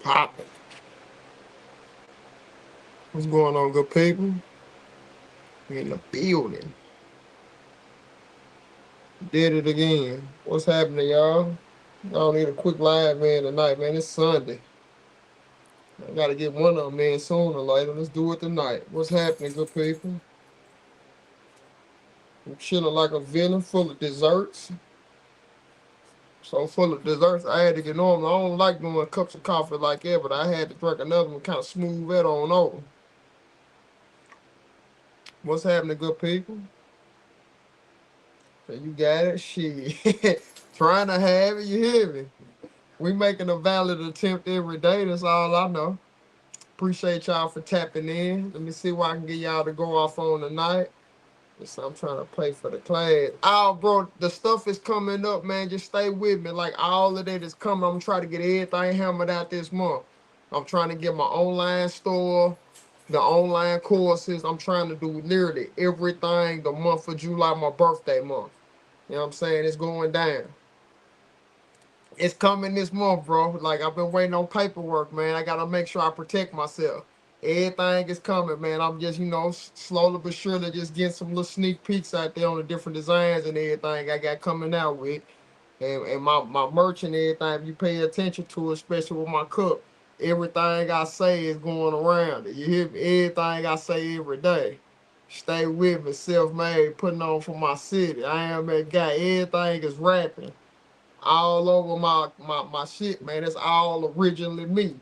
Popping. What's going on, good people? We in the building. Did it again. What's happening, y'all? I don't need a quick live man tonight, man. It's Sunday. I gotta get one of them in sooner or later. Let's do it tonight. What's happening, good people? I'm chilling like a villain, full of desserts. So full of desserts, I had to get on. I don't like doing cups of coffee like that, but I had to drink another one, kind of smooth that on over. What's happening, good people? So you got it? Shit. Trying to have it, you hear me? We making a valid attempt every day. That's all I know. Appreciate y'all for tapping in. Let me see what I can get y'all to go off on tonight. So I'm trying to pay for the class. Oh, bro, the stuff is coming up, man. Just stay with me. Like, all of that is coming. I'm trying to get everything hammered out this month. I'm trying to get my online store, the online courses. I'm trying to do literally everything the month of July, my birthday month. You know what I'm saying? It's going down. It's coming this month, bro. Like, I've been waiting on paperwork, man. I gotta make sure I protect myself. Everything is coming, man. I'm just, slowly but surely just getting some little sneak peeks out there on the different designs and everything I got coming out with. And my merch and everything, if you pay attention to it, especially with my cup, everything I say is going around it. You hear me? Everything I say every day. Stay with me, self-made, putting on for my city. I am that guy. Everything is rapping all over my shit, man. It's all originally me.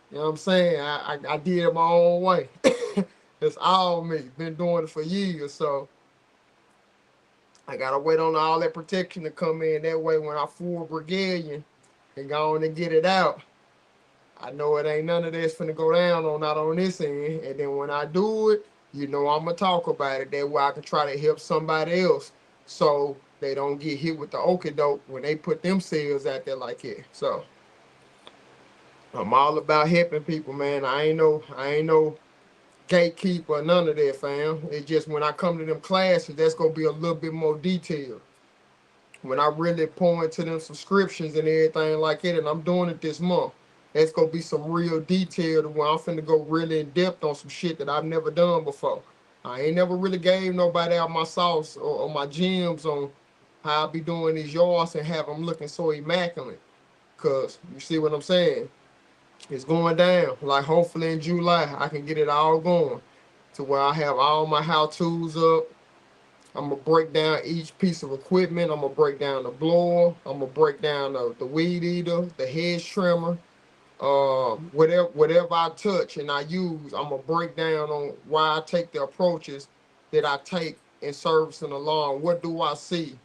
You know what I'm saying? I did it my own way. It's all me. Been doing it for years, so I gotta wait on all that protection to come in. That way, when I full brigadian and go on and get it out, I know it ain't none of this finna go down on not on this end. And then when I do it, I'm gonna talk about it. That way I can try to help somebody else, so they don't get hit with the okie doke when they put themselves out there like it. So I'm all about helping people, man. I ain't no gatekeeper or none of that, fam. It's just when I come to them classes, that's gonna be a little bit more detailed. When I really pour into them subscriptions and everything like it, and I'm doing it this month, that's gonna be some real detail to where I'm finna go really in depth on some shit that I've never done before. I ain't never really gave nobody out my sauce or my gems on how I be doing these yards and have them looking so immaculate. Cause you see what I'm saying? It's going down. Like, hopefully in July I can get it all going to where I have all my how-tos up. I'm gonna break down each piece of equipment. I'm gonna break down the blower. I'm gonna break down the weed eater, the hedge trimmer, whatever I touch and I use. I'm gonna break down on why I take the approaches that I take in servicing a lawn. What do I see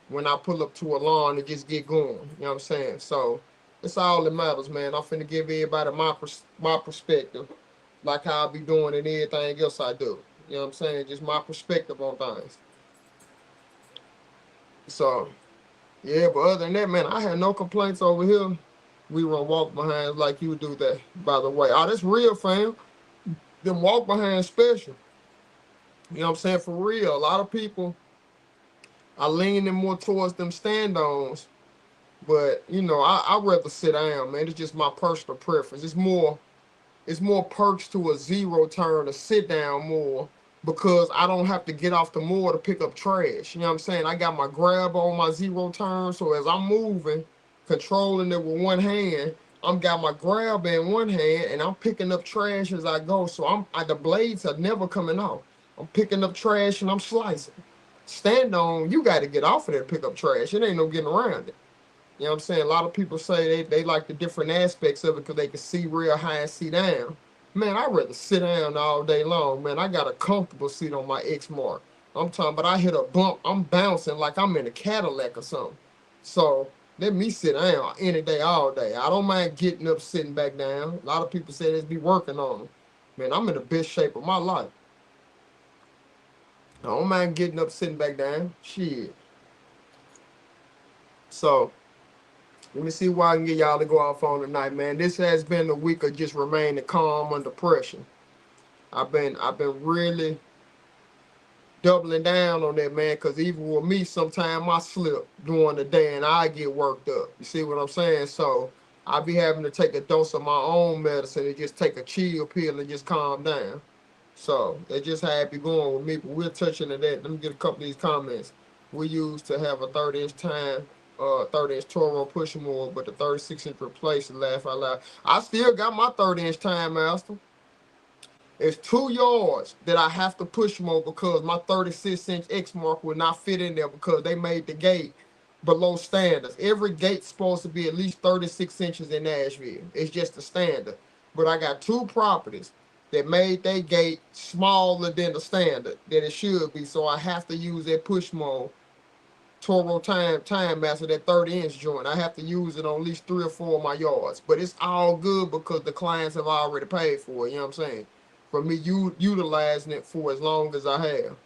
when I pull up to a lawn and just get going? You know what I'm saying? So it's all that matters, man. I'm finna give everybody my perspective, like how I be doing and everything else I do. You know what I'm saying? Just my perspective on things. So yeah, but other than that, man, I had no complaints over here. We run walk behinds like you do that, by the way. Oh, that's real, fam. Them walk behind special. You know what I'm saying? For real. A lot of people are leaning more towards them stand-ons. But, I'd rather sit down, man. It's just my personal preference. It's more perks to a zero turn to sit down more because I don't have to get off the mower to pick up trash. You know what I'm saying? I got my grab on my zero turn, so as I'm moving, controlling it with one hand, I'm got my grab in one hand and I'm picking up trash as I go. So the blades are never coming off. I'm picking up trash and I'm slicing. Stand on, you got to get off of there to pick up trash. It ain't no getting around it. You know what I'm saying? A lot of people say they like the different aspects of it because they can see real high and see down. Man, I'd rather sit down all day long, man. I got a comfortable seat on my X-Mark. I'm talking about I hit a bump, I'm bouncing like I'm in a Cadillac or something. So let me sit down any day, all day. I don't mind getting up, sitting back down. A lot of people say they be working on them. Man, I'm in the best shape of my life. I don't mind getting up, sitting back down. Shit. So let me see what I can get y'all to go off on tonight, man. This has been a week of just remaining calm under pressure. I've been really doubling down on that, man, because even with me, sometimes I slip during the day and I get worked up. You see what I'm saying? So I be having to take a dose of my own medicine and just take a chill pill and just calm down. So that's just how it be going with me. But we're touching on that. Let me get a couple of these comments. We used to have a 30-inch time, 30-inch Toro push more, but the 36-inch replaced and laugh out loud. I still got my 30-inch time master. It's 2 yards that I have to push more because my 36-inch X mark will not fit in there because they made the gate below standards. Every gate's supposed to be at least 36 inches in Nashville. It's just the standard. But I got two properties that made their gate smaller than the standard that it should be. So I have to use that push mode Toro time master, that 30-inch joint. I have to use it on at least 3 or 4 of my yards. But it's all good because the clients have already paid for it, you know what I'm saying? For me utilizing it for as long as I have.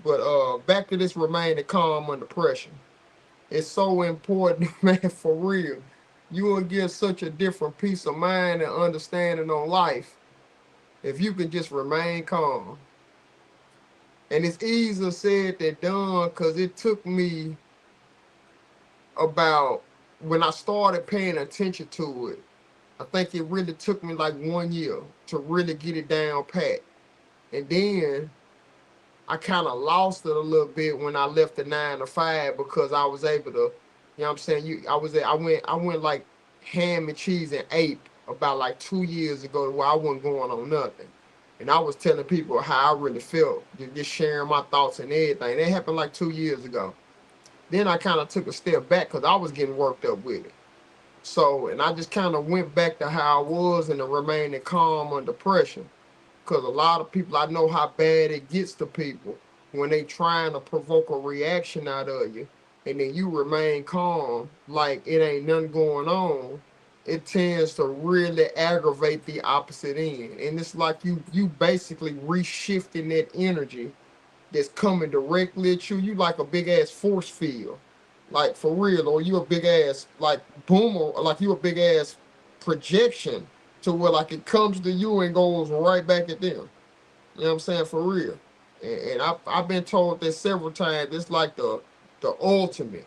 But back to this remaining calm under pressure. It's so important, man, for real. You will get such a different peace of mind and understanding on life if you can just remain calm. And it's easier said than done because it took me about, when I started paying attention to it, I think it really took me like 1 year to really get it down pat. And then I kind of lost it a little bit when I left the 9 to 5 because I was able to, you know what I'm saying? I went like ham and cheese and ape about like 2 years ago where I wasn't going on nothing. And I was telling people how I really felt, just sharing my thoughts and everything. That happened like 2 years ago. Then I kind of took a step back because I was getting worked up with it. So, and I just kind of went back to how I was and remaining calm under pressure. Because a lot of people, I know how bad it gets to people when they trying to provoke a reaction out of you. And then you remain calm like it ain't nothing going on. It tends to really aggravate the opposite end. And it's like you basically reshifting that energy that's coming directly at you. You like a big ass force field, like for real, or you a big ass like boomer, or like you a big ass projection to where like it comes to you and goes right back at them. You know what I'm saying? For real. And I've been told this several times. It's like the ultimate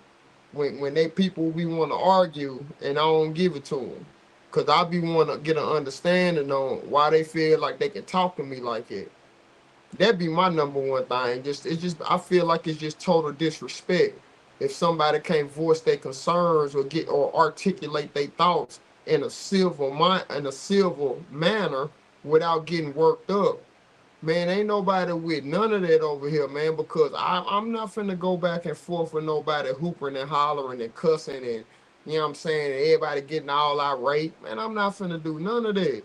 when they people we want to argue and I don't give it to them. Cause I be want to get an understanding on why they feel like they can talk to me like it. That'd be my number one thing. It's just I feel like it's just total disrespect if somebody can't voice their concerns or get or articulate their thoughts in a civil manner without getting worked up. Man, ain't nobody with none of that over here, man, because I'm not finna go back and forth with nobody hooping and hollering and cussing and, you know what I'm saying, and everybody getting all irate. Man, I'm not finna do none of that.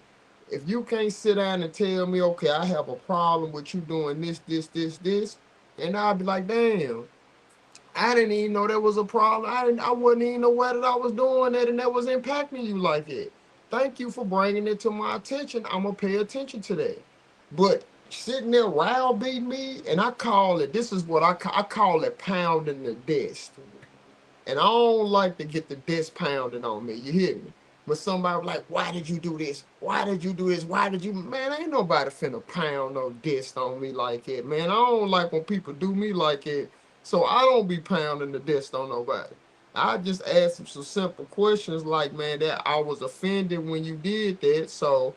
If you can't sit down and tell me, okay, I have a problem with you doing this, and I'll be like, damn, I didn't even know there was a problem. I wasn't even aware that I was doing that and that was impacting you like that. Thank you for bringing it to my attention. I'm gonna pay attention to that. But sitting there browbeating me, and I call it. This is what I call it pounding the desk. And I don't like to get the desk pounded on me. You hear me? But somebody like, why did you do this? Why did you do this? Why did you? Man, ain't nobody finna pound no desk on me like that, man. I don't like when people do me like it. So I don't be pounding the desk on nobody. I just ask them some simple questions like, man, that I was offended when you did that. So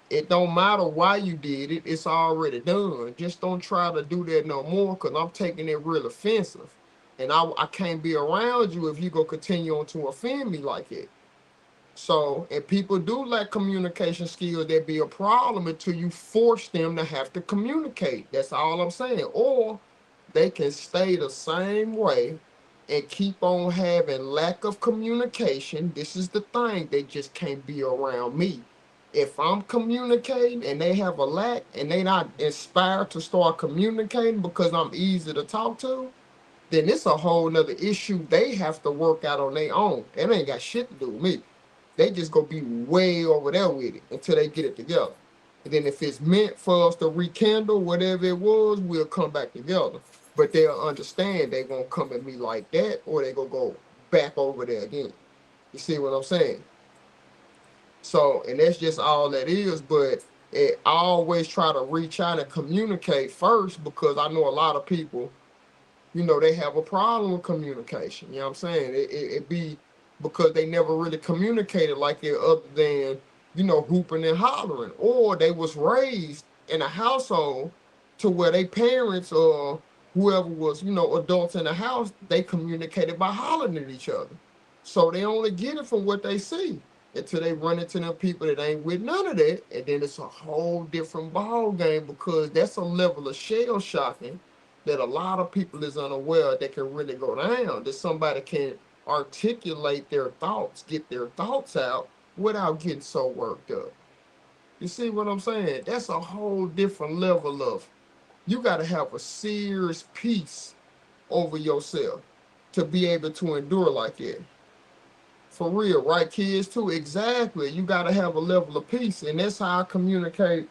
it don't matter why you did it. It's already done. Just don't try to do that no more because I'm taking it real offensive. And I can't be around you if you go continue on to offend me like it. So, and people do lack communication skills, that be a problem until you force them to have to communicate. That's all I'm saying. Or they can stay the same way and keep on having lack of communication. This is the thing, they just can't be around me. If I'm communicating and they have a lack and they not inspired to start communicating because I'm easy to talk to, then it's a whole nother issue they have to work out on their own. It ain't got shit to do with me. They just gonna be way over there with it until they get it together. And then if it's meant for us to rekindle whatever it was, we'll come back together. But they'll understand they gonna come at me like that or they gonna go back over there again. You see what I'm saying? So, and that's just all that is, but I always try to reach out and communicate first because I know a lot of people, they have a problem with communication. You know what I'm saying? It be because they never really communicated like it other than, hooping and hollering. Or they was raised in a household to where they parents or whoever was, adults in the house, they communicated by hollering at each other. So they only get it from what they see until they run into them people that ain't with none of that. And then it's a whole different ball game because that's a level of shell shocking that a lot of people is unaware that can really go down. That somebody can articulate their thoughts, get their thoughts out without getting so worked up. You see what I'm saying? That's a whole different level of, you got to have a serious peace over yourself to be able to endure like that. For real, right, kids too? Exactly. You got to have a level of peace. And that's how I communicate,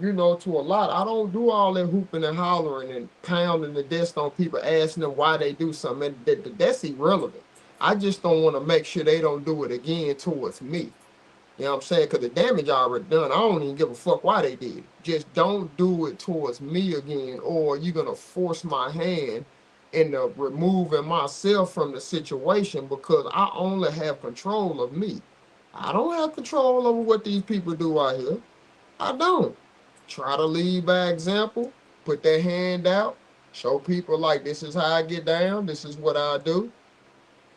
to a lot. I don't do all that hooping and hollering and pounding the desk on people, asking them why they do something. That's irrelevant. I just don't want to make sure they don't do it again towards me. You know what I'm saying? Because the damage already done. I don't even give a fuck why they did it. Just don't do it towards me again, or you're going to force my hand into removing myself from the situation because I only have control of me. I don't have control over what these people do out here. I don't. Try to lead by example, put that hand out, show people like this is how I get down, this is what I do.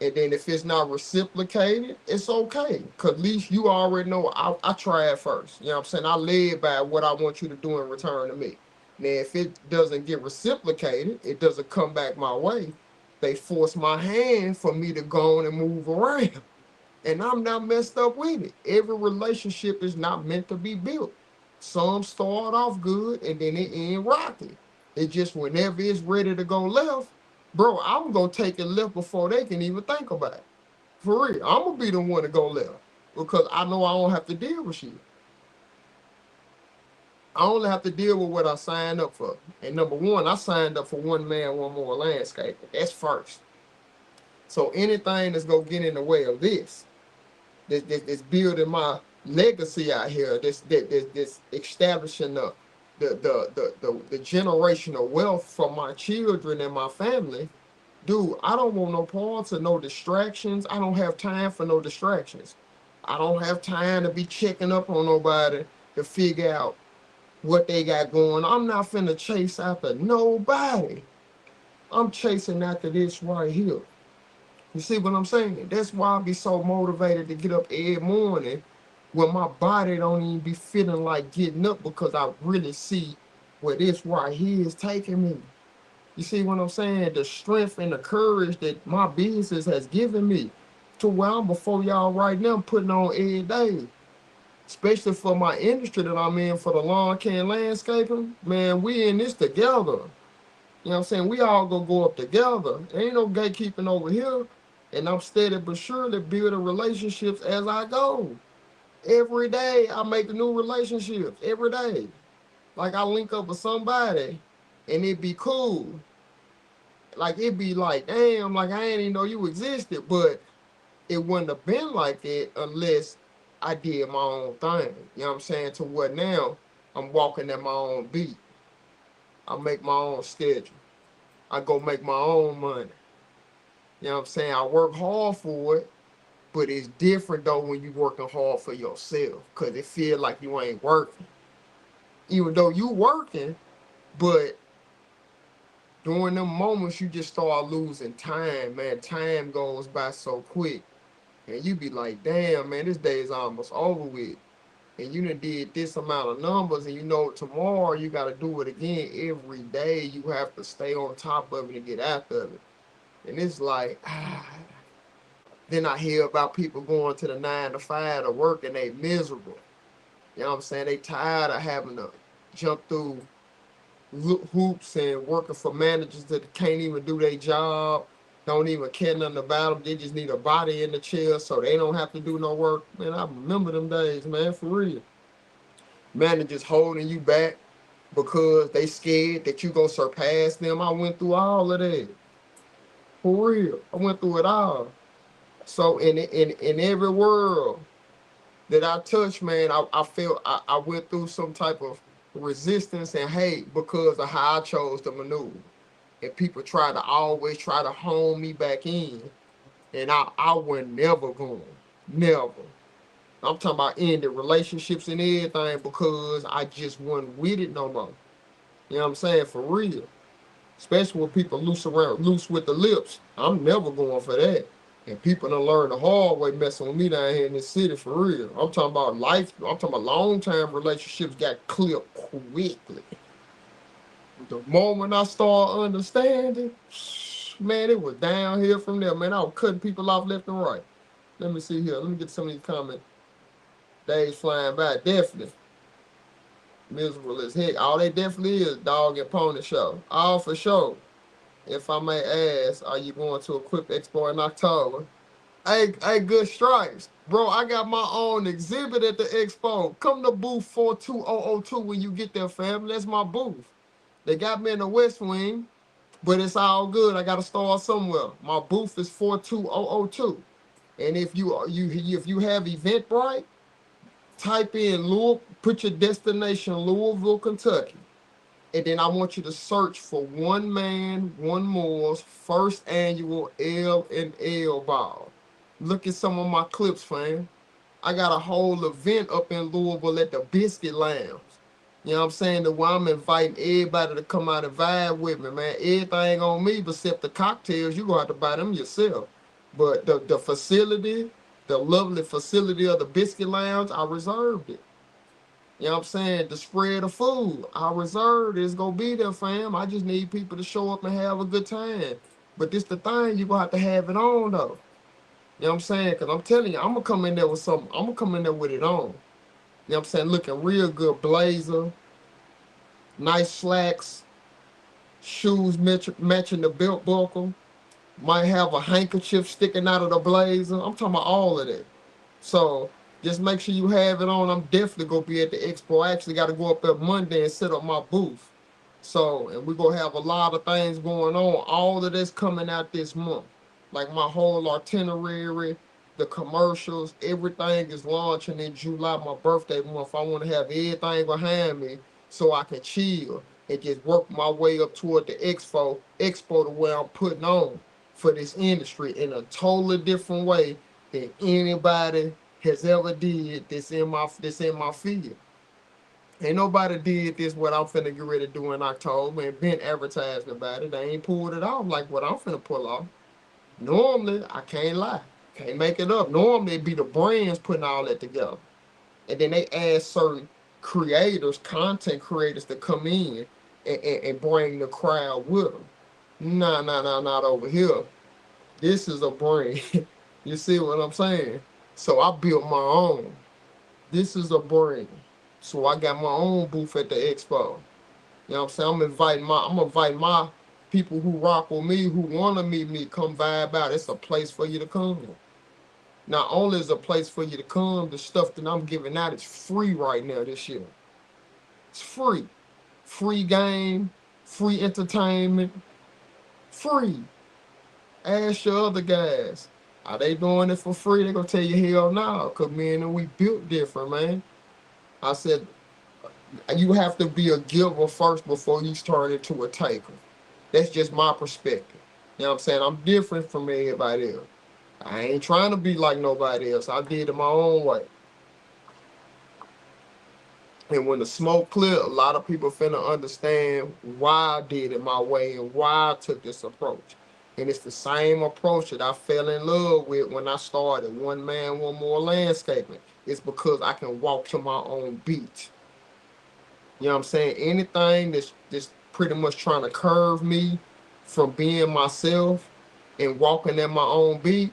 And then if it's not reciprocated, it's okay. Cause at least you already know I tried first. You know what I'm saying? I led by what I want you to do in return to me. Now if it doesn't get reciprocated, it doesn't come back my way, they force my hand for me to go on and move around. And I'm not messed up with it. Every relationship is not meant to be built. Some start off good and then it end rocky. It just whenever it's ready to go left, bro, I'm gonna take it left before they can even think about it. For real, I'm gonna be the one to go left because I know I don't have to deal with shit. I only have to deal with what I signed up for. And number one, I signed up for one man, one more landscape. That's first. So anything that's gonna get in the way of this building my legacy out here, this establishing the generational wealth for my children and my family, dude, I don't want no parts or no distractions. I don't have time for no distractions. I don't have time to be checking up on nobody to figure out what they got going. I'm not finna chase after nobody. I'm chasing after this right here. You see what I'm saying? That's why I be so motivated to get up every morning when my body don't even be feeling like getting up because I really see where this right here is taking me. You see what I'm saying? The strength and the courage that my business has given me to where I'm before y'all right now putting on every day. Especially for my industry that I'm in for the lawn care and landscaping. Man, we in this together. You know what I'm saying? We all gonna go up together. There ain't no gatekeeping over here. And I'm steady but surely building relationships as I go. Every day I make new relationships. Every day. Like I link up with somebody and it be cool. Like it be like, damn, like I ain't even know you existed. But it wouldn't have been like that unless I did my own thing. You know what I'm saying? To what now I'm walking at my own beat. I make my own schedule. I go make my own money. You know what I'm saying? I work hard for it, but it's different though when you working hard for yourself because it feel like you ain't working. Even though you working, but during them moments you just start losing time, man. Time goes by so quick. And you be like, damn, man, this day is almost over with. And you done did this amount of numbers and you know tomorrow you gotta do it again every day. You have to stay on top of it and get after it. And it's like, then I hear about people going to the 9 to 5 to work and they miserable. You know what I'm saying? They tired of having to jump through hoops and working for managers that can't even do their job, don't even care nothing about them. They just need a body in the chair so they don't have to do no work. Man, I remember them days, man, for real. Managers holding you back because they scared that you gonna surpass them. I went through all of that. For real. I went through it all. So in every world that I touched, man, I felt I went through some type of resistance and hate because of how I chose to maneuver. And people try to always try to hone me back in And I wasn't never going. Never. I'm talking about ending relationships and everything because I just wasn't with it no more. You know what I'm saying? For real. Especially when people loose with the lips. I'm never going for that. And people done learn the hard way messing with me down here in this city for real. I'm talking about life. I'm talking about long-term relationships got clipped quickly. The moment I started understanding, man, it was downhill from there. Man, I was cutting people off left and right. Let me see here. Let me get some of these comments. Days flying by. Definitely. Miserable as heck. All they definitely is dog and pony show. All for sure. If I may ask, are you going to Equip Expo in October? Hey, good stripes. Bro, I got my own exhibit at the expo. Come to booth 42002 when you get there, family. That's my booth. They got me in the West Wing, but it's all good. I got to start somewhere. My booth is 42002. And if you have Eventbrite, type in Louisville, put your destination Louisville, Kentucky. And then I want you to search for One Man, One More's first annual L&L ball. Look at some of my clips, fam. I got a whole event up in Louisville at the Biscuit Lounge. You know what I'm saying? The where I'm inviting everybody to come out and vibe with me, man. Everything on me except the cocktails. You gonna have to buy them yourself. But the facility, the lovely facility of the Biscuit Lounge, I reserved it. You know what I'm saying? The spread of food, I reserved it. It's gonna be there, fam. I just need people to show up and have a good time. But this the thing, you gonna have to have it on though. You know what I'm saying? Cause I'm telling you, I'm gonna come in there with something. I'm gonna come in there with it on. You know what I'm saying? Looking real good, blazer, nice slacks, shoes matching the belt buckle. Might have a handkerchief sticking out of the blazer. I'm talking about all of that. So just make sure you have it on. I'm definitely gonna be at the expo. I actually got to go up there Monday and set up my booth. So, and we're gonna have a lot of things going on. All of this coming out this month. Like my whole itinerary, the commercials, everything is launching in July, my birthday month. I want to have everything behind me so I can chill and just work my way up toward the expo to where I'm putting on for this industry in a totally different way than anybody has ever did this in my field. Ain't nobody did this what I'm finna get ready to do in October and been advertising about it. They ain't pulled it off like what I'm finna pull off. Normally, I can't lie. Can't make it up. Normally, it be the brands putting all that together. And then they ask certain creators, content creators to come in and bring the crowd with them. Nah, not over here. This is a brand. You see what I'm saying? So I built my own. This is a brand. So I got my own booth at the expo. You know what I'm saying? I'm inviting my people who rock with me, who wanna meet me, come vibe out. It's a place for you to come. Not only is a place for you to come, the stuff that I'm giving out is free right now this year. It's free. Free game, free entertainment, free. Ask your other guys. Are they doing it for free? They gonna tell you hell no, cause me and them, we built different, man. I said you have to be a giver first before you turn into a taker. That's just my perspective. You know what I'm saying? I'm different from everybody else. I ain't trying to be like nobody else. I did it my own way. And when the smoke clear, a lot of people finna understand why I did it my way and why I took this approach. And it's the same approach that I fell in love with when I started One Man, One More Landscaping. It's because I can walk to my own beat. You know what I'm saying? Anything that's pretty much trying to curve me from being myself and walking at my own beat,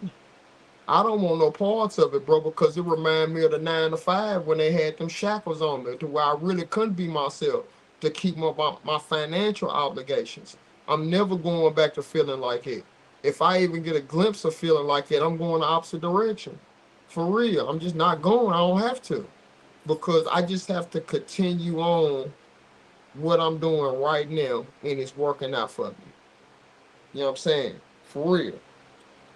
I don't want no parts of it, bro, because it remind me of the 9 to 5 when they had them shackles on me to where I really couldn't be myself to keep my financial obligations. I'm never going back to feeling like it. If I even get a glimpse of feeling like it, I'm going the opposite direction. For real. I'm just not going. I don't have to. Because I just have to continue on what I'm doing right now and it's working out for me. You know what I'm saying? For real.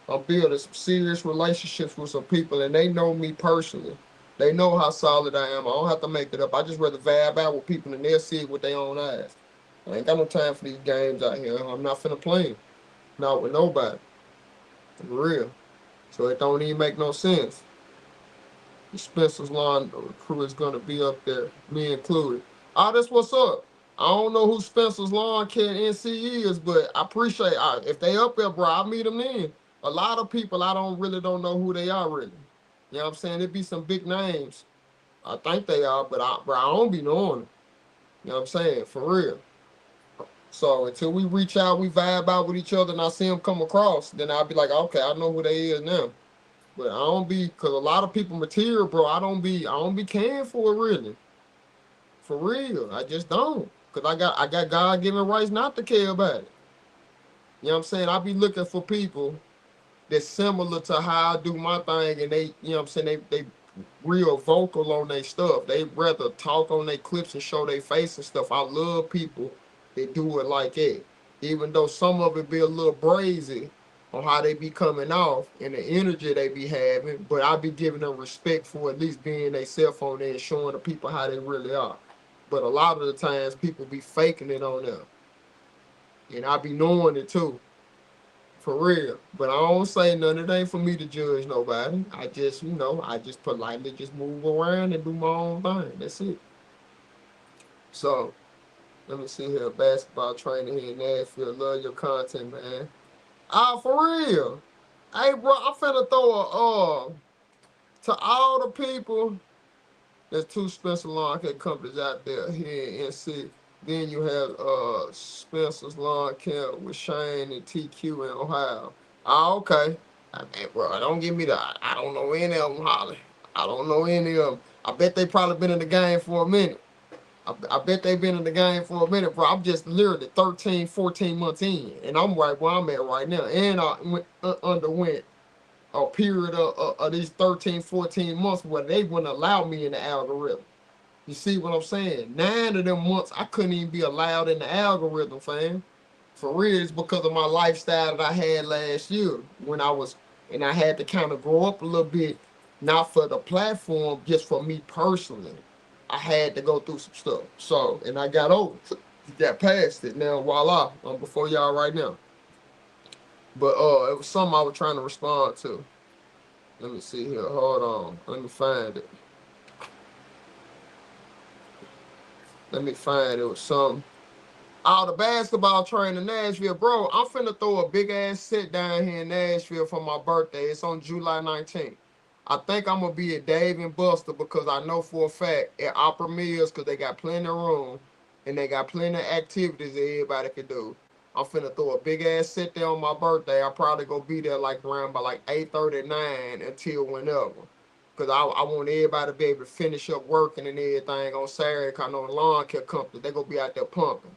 I'm building some serious relationships with some people and they know me personally. They know how solid I am. I don't have to make it up. I just rather vibe out with people and they'll see it with their own eyes. I ain't got no time for these games out here. I'm not finna play 'em. Not with nobody. For real. So it don't even make no sense. The Spencer's Lawn crew is gonna be up there, me included. That's what's up. I don't know who Spencer's Lawn Care NC is, but I appreciate if they up there, bro. I'll meet them then. A lot of people I don't know who they are really. You know what I'm saying? It be some big names. I think they are, but I don't be knowing them. You know what I'm saying? For real. So until we reach out, we vibe out with each other, and I see them come across, then I'll be like, okay, I know who they is now. But I don't be, cause a lot of people material, bro. I don't be caring for it really, for real. I just don't, cause I got God given rights not to care about it. You know what I'm saying? I be looking for people that's similar to how I do my thing, and they, you know what I'm saying, they real vocal on their stuff. They rather talk on their clips and show their face and stuff. I love people that do it like that. Even though some of it be a little brazy on how they be coming off and the energy they be having, but I be giving them respect for at least being they cell phone there and showing the people how they really are. But a lot of the times people be faking it on them. And I be knowing it too. For real. But I don't say nothing. It ain't for me to judge nobody. I just, I just politely just move around and do my own thing. That's it. So, let me see here. Basketball training here in Nashville. Love your content, man. For real. Hey, bro, I'm finna throw to all the people. There's two Spencer Lawn Care companies out there here in NC. Then you have Spencer's Lawn Care with Shane and TQ in Ohio. Okay. Bro, don't give me that. I don't know any of them, Holly. I don't know any of them. I bet they probably been in the game for a minute. I bet they been in the game for a minute, bro. I'm just literally 13, 14 months in, and I'm right where I'm at right now. And I underwent a period of these 13, 14 months where they wouldn't allow me in the algorithm. You see what I'm saying? 9 of them months, I couldn't even be allowed in the algorithm, fam. For real, it's because of my lifestyle that I had last year and I had to kind of grow up a little bit, not for the platform, just for me personally. I had to go through some stuff. So, and I got over it, got past it. Now, voila, I'm before y'all right now. But it was something I was trying to respond to. Let me see here. Hold on. Let me find it. It was something. The basketball train in Nashville, bro. I'm finna throw a big ass sit down here in Nashville for my birthday. It's on July 19th. I think I'm gonna be at Dave and Buster because I know for a fact at Opera Mills, because they got plenty of room and they got plenty of activities that everybody can do. I'm finna throw a big ass sit there on my birthday. I'll probably go be there like around by like 8:39 until whenever. Cause I want everybody to be able to finish up working and everything on Saturday. Cause I know the lawn care company, they gonna be out there pumping.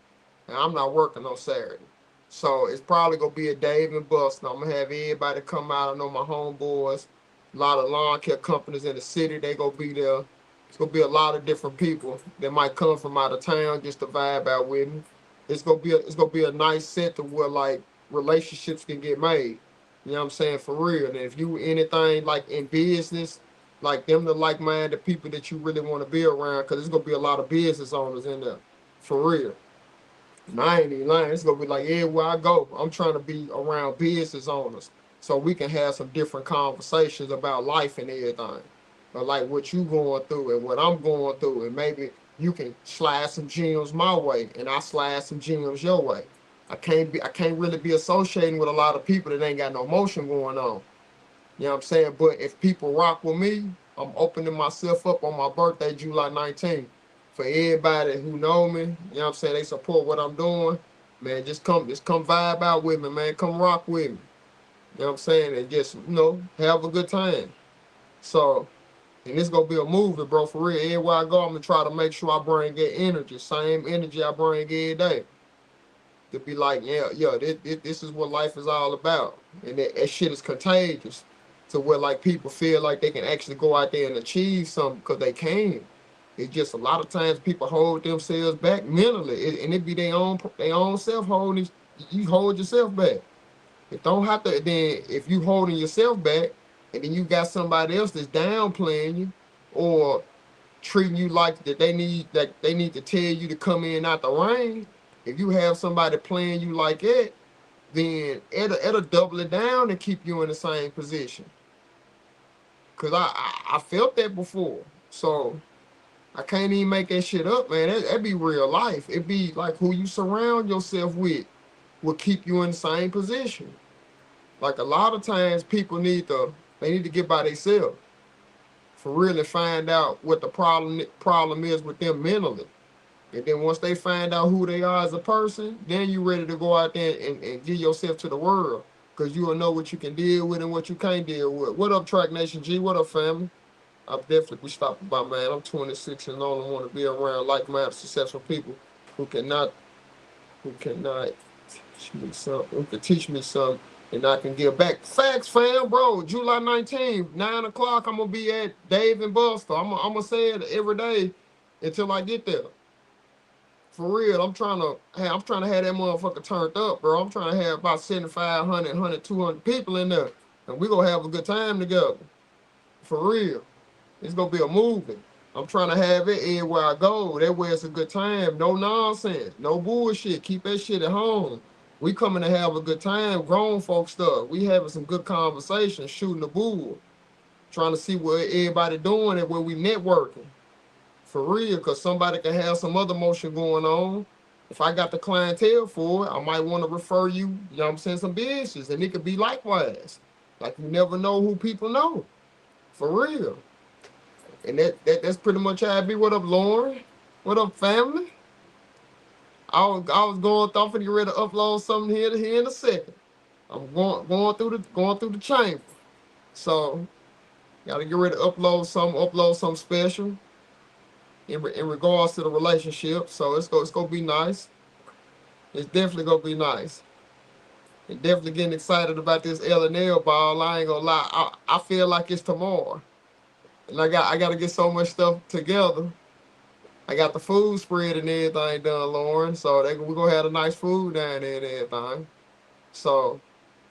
And I'm not working on Saturday. So it's probably gonna be a Dave and Buster. I'm gonna have everybody come out. I know my homeboys, a lot of lawn care companies in the city, they gonna be there. It's gonna be a lot of different people that might come from out of town just to vibe out with me. It's gonna be a nice set to where like relationships can get made. You know what I'm saying? For real. And if you anything like in business, like them the like-minded people that you really want to be around, because there's gonna be a lot of business owners in there. For real. And I ain't even lying. It's gonna be like everywhere I go, I'm trying to be around business owners so we can have some different conversations about life and everything. Or like what you going through and what I'm going through, and maybe you can slide some gems my way and I slide some gems your way. I can't really be associating with a lot of people that ain't got no motion going on. You know what I'm saying? But if people rock with me, I'm opening myself up on my birthday, July 19th. For everybody who know me, you know what I'm saying, they support what I'm doing. Man, just come vibe out with me, man. Come rock with me. You know what I'm saying? And just, have a good time. So, and it's gonna be a movie, bro, for real. Everywhere I go, I'm gonna try to make sure I bring that energy. Same energy I bring every day. To be like, yeah, this is what life is all about. And that shit is contagious. To where like people feel like they can actually go out there and achieve something because they can. It's just a lot of times people hold themselves back mentally, and it be their own self holding. You hold yourself back. It don't have to. Then if you holding yourself back, and then you got somebody else that's downplaying you, or treating you like that they need to tell you to come in out the rain. If you have somebody playing you like that, then it'll double it down and keep you in the same position. Cause I felt that before. So I can't even make that shit up, man. That be real life. It be like who you surround yourself with will keep you in the same position. Like a lot of times people they need to get by themselves for really find out what the problem is with them mentally. And then once they find out who they are as a person, then you ready to go out there and give yourself to the world. Cause you will know what you can deal with and what you can't deal with. What up, Track Nation G? What up, family? I'll definitely be stopping by, man. I'm 26 and only want to be around like-minded, successful people who cannot, who cannot teach me something, who can teach me something, and I can give back. Facts, fam, bro. July 19th, 9 o'clock, I'm gonna be at Dave and Buster. I'm gonna say it every day until I get there. For real, I'm trying to have that motherfucker turned up, bro. I'm trying to have about 7,500, 100, 200 people in there, and we gonna have a good time together. For real. It's gonna be a movie. I'm trying to have it everywhere I go. That way it's a good time. No nonsense. No bullshit. Keep that shit at home. We coming to have a good time. Grown folk stuff. We having some good conversations, shooting the bull. Trying to see what everybody doing and where we networking. For real, because somebody can have some other motion going on. If I got the clientele for it, I might want to refer you, you know what I'm saying, some business. And it could be likewise. Like you never know who people know. For real. And that's pretty much how I be. What up, Lauren? What up, family? I was going off and get ready to upload something here in a second. I'm going through the chamber. So gotta get ready to upload something special in regards to the relationship. So it's gonna be nice. It's definitely gonna be nice. And definitely getting excited about this L&L ball. I ain't gonna lie. I feel like it's tomorrow. And I gotta get so much stuff together. I got the food spread and everything done, Lauren. So we're gonna have a nice food down there and everything. So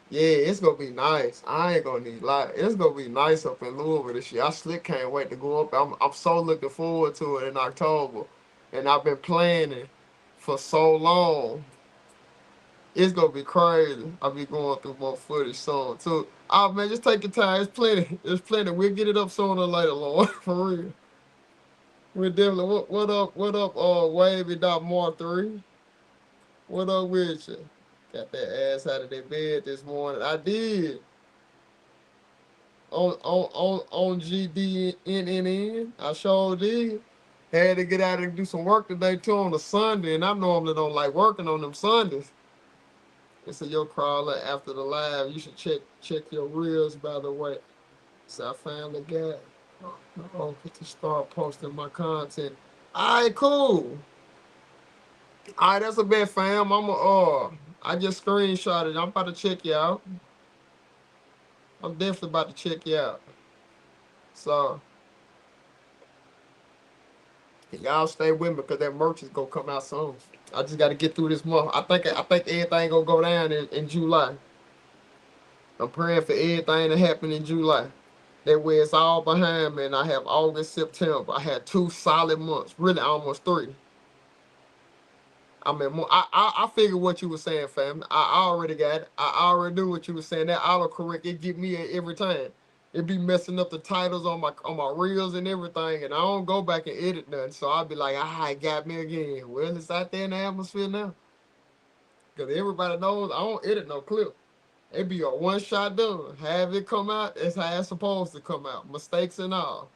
yeah, it's gonna be nice. I ain't gonna need like it's gonna be nice up in Louisville this year. I slick can't wait to go up. I'm so looking forward to it in October. And I've been planning for so long. It's gonna be crazy. I'll be going through more footage soon too. Oh man, just take your time. It's plenty. It's plenty. We'll get it up sooner or later, Lauren. For real. We're definitely what up, Wavy Dot More 3. What up with you? Got that ass out of that bed this morning. I did. On GDNNN. I sure did. Had to get out and do some work today too on a Sunday, and I normally don't like working on them Sundays. It's a yo crawler after the live. You should check your reels, by the way. So I finally got to start posting my content. All right, cool. All right, that's a bet, fam. I just screenshotted. I'm about to check you out. I'm definitely about to check you out. So y'all stay with me because that merch is gonna come out soon. I just got to get through this month. I think everything gonna go down in July. I'm praying for everything to happen in July. That way it's all behind me, and I have August, September. I had 2 solid months, really almost 3. I mean, I figured what you were saying, fam. I already got it. I already knew what you were saying. That autocorrect, it get me every time. It be messing up the titles on my reels and everything, and I don't go back and edit nothing. So I'll be like, it got me again. Well, it's out there in the atmosphere now. Because everybody knows I don't edit no clip. It be a one-shot done. Have it come out, it's how it's supposed to come out. Mistakes and all.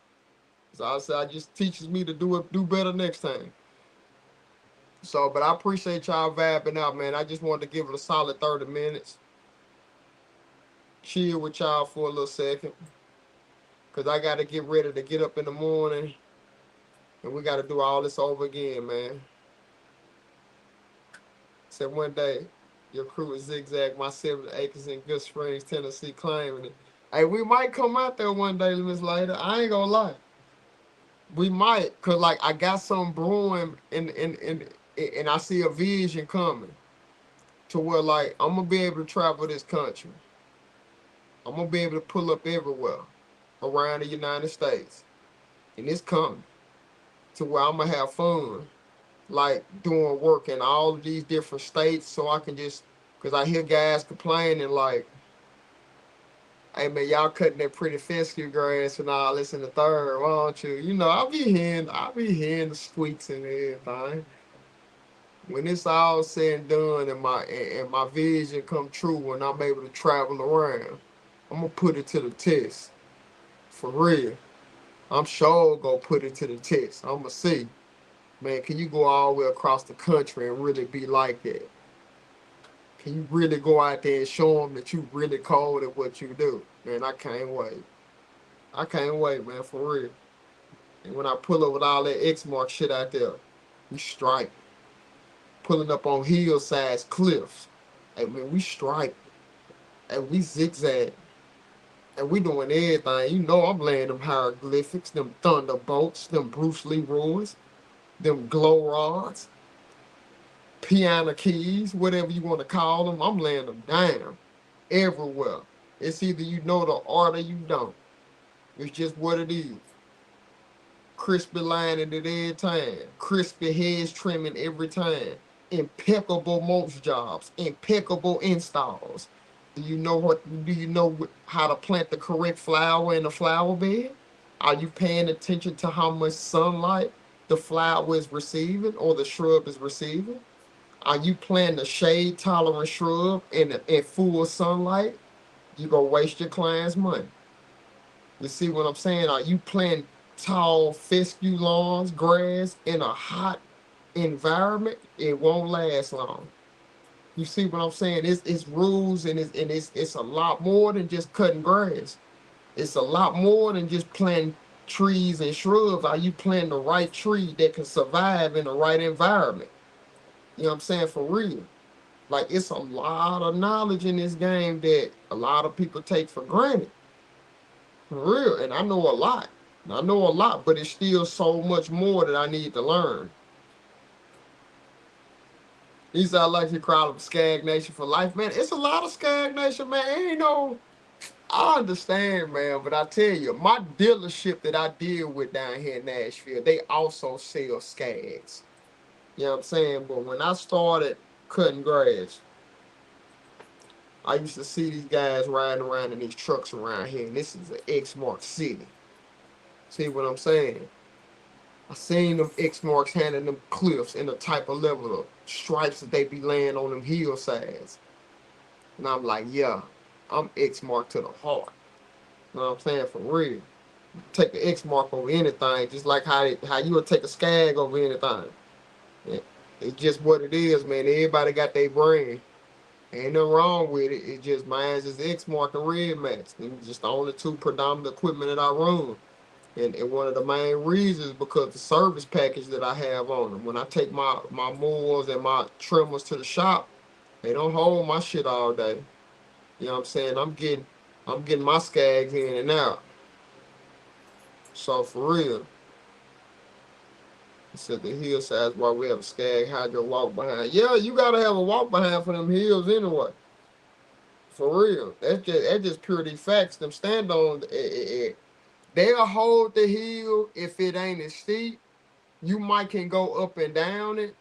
So I said, it just teaches me to do better next time. So, but I appreciate y'all vibing out, man. I just wanted to give it a solid 30 minutes. Chill with y'all for a little second. Because I got to get ready to get up in the morning. And we got to do all this over again, man. Said one day, your crew is zigzag my 7 acres in Good Springs, Tennessee, claiming it. Hey, we might come out there one day, Miss Later. I ain't gonna lie. We might, cause like I got some brewing and I see a vision coming to where like I'm gonna be able to travel this country. I'm gonna be able to pull up everywhere around the United States. And it's coming to where I'm gonna have fun. Like doing work in all of these different states so I can just, cause I hear guys complaining like, Hey man, y'all cutting that pretty fescue grass and all this in the third, won't you? You know, I be hearing the squeaks and everything. When it's all said and done and my vision come true when I'm able to travel around, I'm gonna put it to the test. For real. I'm sure gonna put it to the test. I'm gonna see. Man, can you go all the way across the country and really be like that? Can you really go out there and show them that you really cold at what you do? Man, I can't wait. I can't wait, man, for real. And when I pull up with all that X mark shit out there, we strike. Pulling up on hillsides, cliffs. Hey, man, we strike. And we zigzag. And we doing everything. You know I'm laying them hieroglyphics, them thunderbolts, them Bruce Lee ruins, them glow rods, piano keys, whatever you want to call them. I'm laying them down everywhere. It's either you know the art or you don't. It's just what it is. Crispy lining it every time. Crispy heads trimming every time. Impeccable mulch jobs. Impeccable installs. Do you know how to plant the correct flower in the flower bed? Are you paying attention to how much sunlight the flower is receiving or the shrub is receiving? Are you planting a shade tolerant shrub in full sunlight? You gonna waste your client's money. You see what I'm saying? Are you planting tall fescue lawns, grass in a hot environment? It won't last long. You see what I'm saying? It's rules and it's a lot more than just cutting grass. It's a lot more than just planting trees and shrubs. Are you planting the right tree that can survive in the right environment? You know what I'm saying? For real. Like it's a lot of knowledge in this game that a lot of people take for granted. For real. And I know a lot. I know a lot, but it's still so much more that I need to learn. These are like you call them stagnation for life, man. It's a lot of stagnation, man. Ain't no, I understand, man, but I tell you, my dealership that I deal with down here in Nashville, they also sell skags. You know what I'm saying? But when I started cutting grass, I used to see these guys riding around in these trucks around here, and this is an X Mark city. See what I'm saying? I seen them X marks handing them cliffs and the type of level of stripes that they be laying on them hillsides. And I'm like, yeah, I'm X mark to the heart. You know what I'm saying? For real. Take the X mark over anything, just like how you would take a skag over anything. It, it's just what it is, man. Everybody got their brand. Ain't nothing wrong with it. It's just mine's is X mark and red max. It's just the only two predominant equipment that I run. And one of the main reasons because the service package that I have on them. When I take my mowers and my trimmers to the shop, they don't hold my shit all day. You know what I'm saying? I'm getting my skags in and out. So for real. He said the hillsides while we have a skag hydro walk behind. Yeah, you gotta have a walk behind for them hills anyway. For real. That's just purely facts. Them stand on they'll hold the hill if it ain't as steep. You might can go up and down it,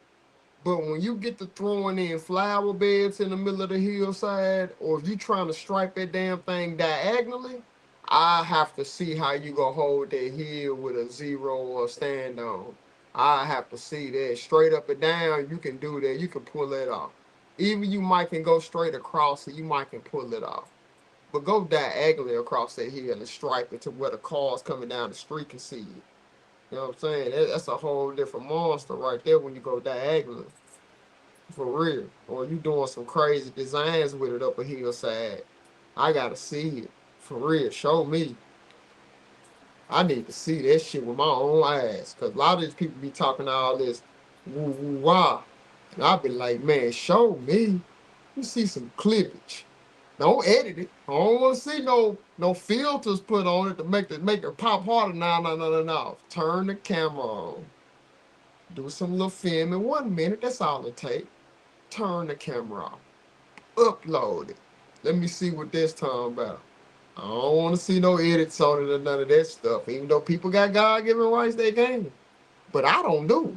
but when you get to throwing in flower beds in the middle of the hillside, or if you trying to stripe that damn thing diagonally, I have to see how you gonna hold that hill with a zero or a stand on. I have to see that straight up and down. You can do that. You can pull it off. Even you might can go straight across it. You might can pull it off. But go diagonally across that hill and stripe it to where the cars coming down the street can see you. You know what I'm saying? That's a whole different monster right there when you go diagonally. For real. Or you doing some crazy designs with it up a hillside. I gotta see it. For real. Show me. I need to see that shit with my own eyes. Cause a lot of these people be talking all this woo woo wah. And I be like, man, show me. You see some clippage. Don't edit it. I don't want to see no filters put on it to make it pop harder. No, no, no, no, no. Turn the camera on. Do some little film in 1 minute. That's all it takes. Turn the camera off. Upload it. Let me see what this time about. I don't want to see no edits on it or none of that stuff. Even though people got God-given rights, they can. But I don't do it.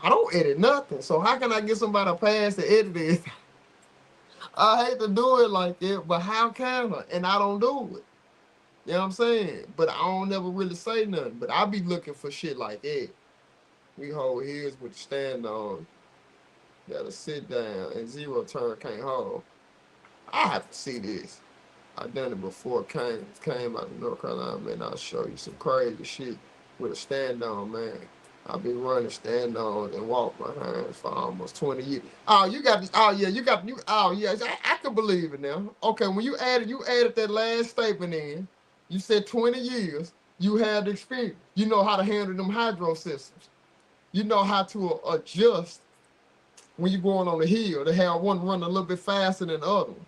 I don't edit nothing. So how can I get somebody a pass to edit it? I hate to do it like that, but how can I? And I don't do it. You know what I'm saying? But I don't never really say nothing. But I be looking for shit like that. We hold heads with the stand on, gotta sit down, and zero turn can't hold. I have to see this. I done it before. Came out of North Carolina, man. I'll show you some crazy shit with a stand on, man. I've been running stand on and walk behind for almost 20 years. Oh, you got this. Oh yeah, you got you. Oh yeah, I can believe it now. Okay, when you added that last statement in. You said 20 years. You had experience. You know how to handle them hydro systems. You know how to adjust when you're going on the hill to have one run a little bit faster than the other one.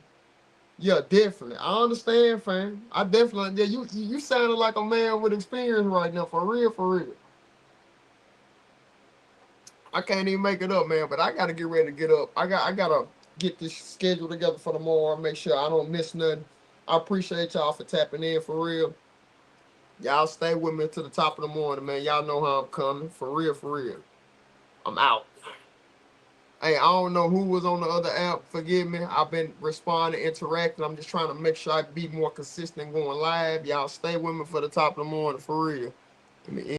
Yeah, definitely. I understand, fam. I definitely. Yeah, you sounded like a man with experience right now, for real, for real. I can't even make it up, man. But I gotta get ready to get up. I gotta get this schedule together for tomorrow. Make sure I don't miss nothing. I appreciate y'all for tapping in, for real. Y'all stay with me to the top of the morning, man. Y'all know how I'm coming, for real, for real. I'm out. Hey, I don't know who was on the other app. Forgive me. I've been responding, interacting. I'm just trying to make sure I be more consistent going live. Y'all stay with me for the top of the morning, for real. Let me